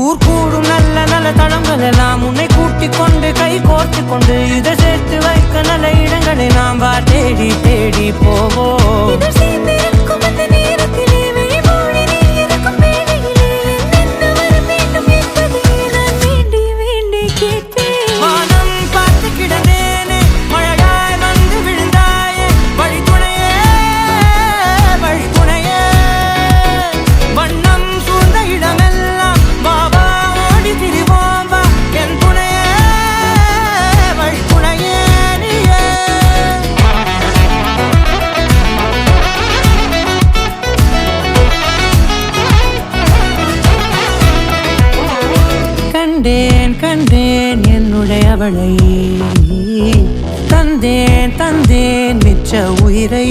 ஊர் கூடும் நல்ல நல்ல தளங்கள் எல்லாம் உன்னை கூட்டிக் கொண்டு கை கோர்த்து கொண்டு இதை சேர்த்து வைக்க நல்ல இடங்களை நாம் வா தேடி தேடி போவோம். கண்டேன் கண்டேன் என்னுடையவளை, தந்தேன் தந்தேன் மிச்ச உயிரை.